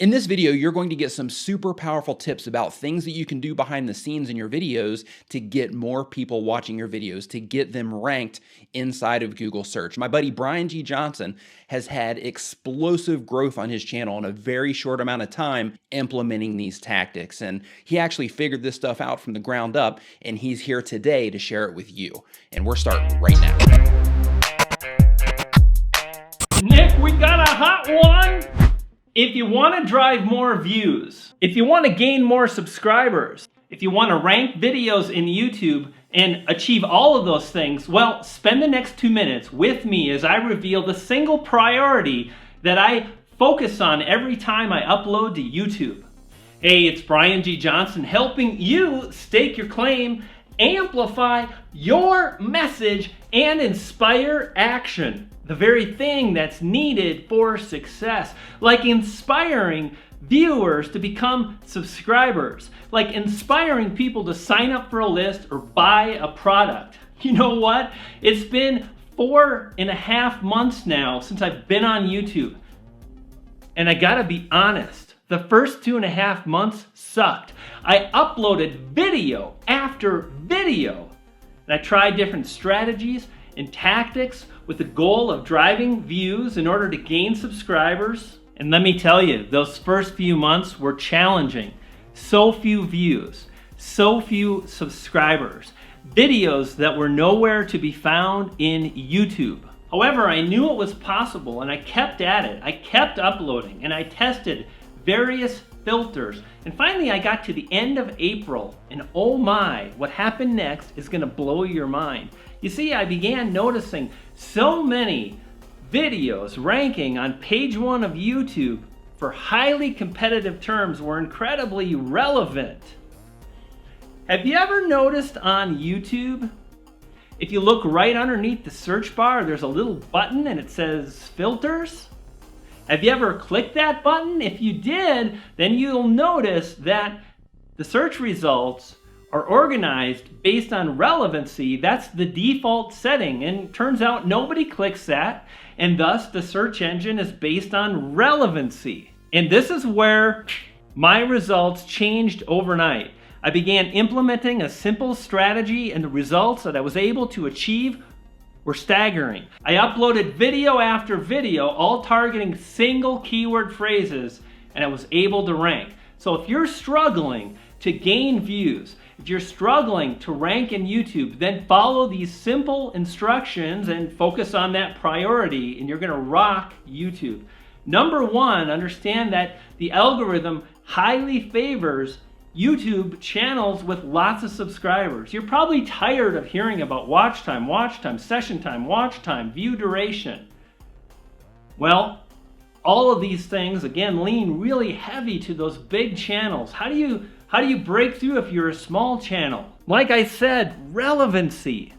In this video, you're going to get some super powerful tips about things that you can do behind the scenes in your videos to get more people watching your videos, to get them ranked inside of Google search. My buddy Brian G. Johnson has had explosive growth on his channel in a very short amount of time implementing these tactics. And he actually figured this stuff out from the ground up, and he's here today to share it with you. And we're starting right now. Nick, we got a hot one! If you want to drive more views, if you want to gain more subscribers, if you want to rank videos in YouTube and achieve all of those things, well, spend the next 2 minutes with me as I reveal the single priority that I focus on every time I upload to YouTube. Hey, it's Brian G. Johnson helping you stake your claim, amplify your message, and inspire action. The very thing that's needed for success, like inspiring viewers to become subscribers, like inspiring people to sign up for a list or buy a product. You know what? It's been 4.5 months now since I've been on YouTube. And I gotta be honest, the first 2.5 months sucked. I uploaded video after video. And I tried different strategies and tactics with the goal of driving views in order to gain subscribers. And let me tell you, those first few months were challenging. So few views, so few subscribers, videos that were nowhere to be found in YouTube. However, I knew it was possible and I kept at it. I kept uploading and I tested various filters. And finally I got to the end of April and oh my, what happened next is gonna blow your mind. You see, I began noticing so many videos ranking on page 1 of YouTube for highly competitive terms were incredibly relevant. Have you ever noticed on YouTube, if you look right underneath the search bar, there's a little button and it says filters? Have you ever clicked that button? If you did, then you'll notice that the search results are organized based on relevancy. That's the default setting, and turns out nobody clicks that, and thus the search engine is based on relevancy. And this is where my results changed overnight. I began implementing a simple strategy, and the results that I was able to achieve were staggering. I uploaded video after video, all targeting single keyword phrases, and I was able to rank. So if you're struggling to gain views, if you're struggling to rank in YouTube, then follow these simple instructions and focus on that priority, and you're gonna rock YouTube. Number 1, understand that the algorithm highly favors YouTube channels with lots of subscribers. You're probably tired of hearing about watch time, session time, watch time, view duration. Well, all of these things, again, lean really heavy to those big channels. How do you break through if you're a small channel? Like I said, relevancy.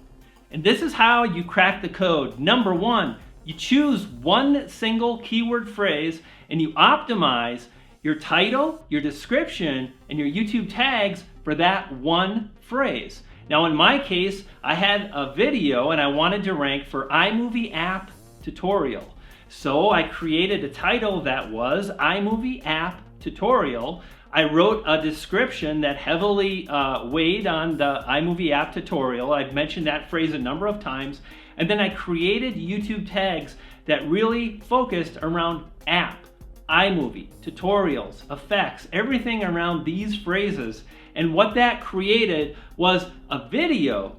And this is how you crack the code. Number 1, you choose one single keyword phrase and you optimize your title, your description, and your YouTube tags for that one phrase. Now in my case, I had a video and I wanted to rank for iMovie app tutorial. So I created a title that was iMovie app tutorial. I wrote a description that heavily weighed on the iMovie app tutorial. I've mentioned that phrase a number of times. And then I created YouTube tags that really focused around app, iMovie, tutorials, effects, everything around these phrases. And what that created was a video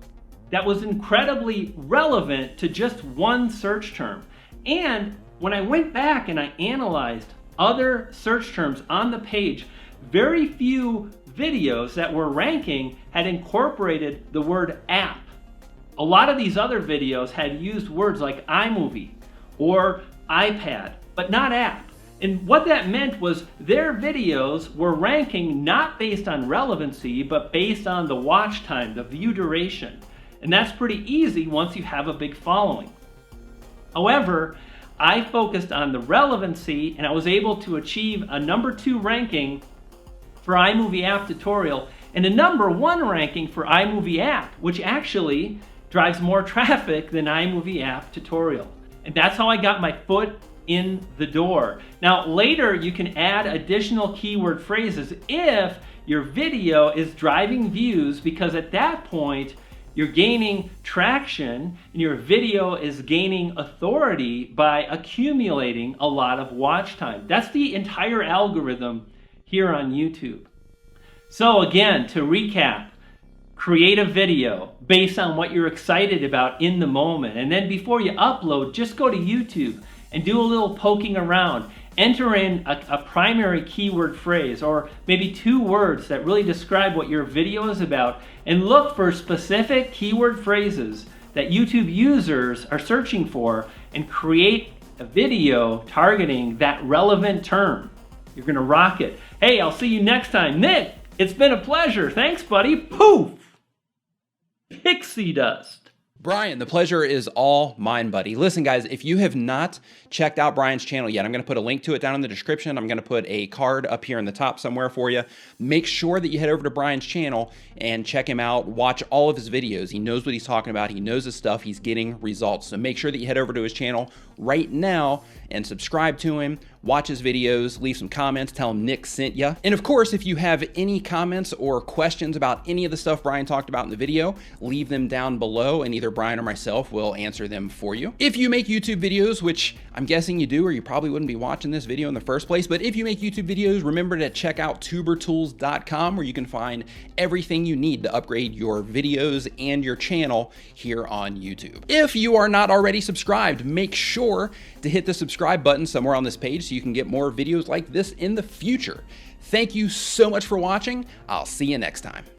that was incredibly relevant to just one search term. And when I went back and I analyzed other search terms on the page, very few videos that were ranking had incorporated the word app. A lot of these other videos had used words like iMovie or iPad, but not app. And what that meant was their videos were ranking not based on relevancy, but based on the watch time, the view duration. And that's pretty easy once you have a big following. However, I focused on the relevancy and I was able to achieve a number 2 ranking for iMovie app tutorial and a number 1 ranking for iMovie app, which actually drives more traffic than iMovie app tutorial. And that's how I got my foot in the door. Now later you can add additional keyword phrases if your video is driving views, because at that point you're gaining traction and your video is gaining authority by accumulating a lot of watch time. That's the entire algorithm here on YouTube. So again, to recap, create a video based on what you're excited about in the moment. And then before you upload, just go to YouTube and do a little poking around. Enter in a primary keyword phrase, or maybe 2 words that really describe what your video is about, and look for specific keyword phrases that YouTube users are searching for and create a video targeting that relevant term. You're gonna rock it. Hey, I'll see you next time. Nick, it's been a pleasure. Thanks, buddy. Poof! Pixie dust. Brian, the pleasure is all mine, buddy. Listen, guys, if you have not checked out Brian's channel yet, I'm going to put a link to it down in the description. I'm going to put a card up here in the top somewhere for you. Make sure that you head over to Brian's channel and check him out. Watch all of his videos. He knows what he's talking about. He knows his stuff. He's getting results. So make sure that you head over to his channel right now and subscribe to him. Watch his videos, leave some comments, tell him Nick sent ya. And of course, if you have any comments or questions about any of the stuff Brian talked about in the video, leave them down below and either Brian or myself will answer them for you. If you make YouTube videos, which I'm guessing you do, or you probably wouldn't be watching this video in the first place, but if you make YouTube videos, remember to check out tubertools.com, where you can find everything you need to upgrade your videos and your channel here on YouTube. If you are not already subscribed, make sure to hit the subscribe button somewhere on this page so you can get more videos like this in the future. Thank you so much for watching. I'll see you next time.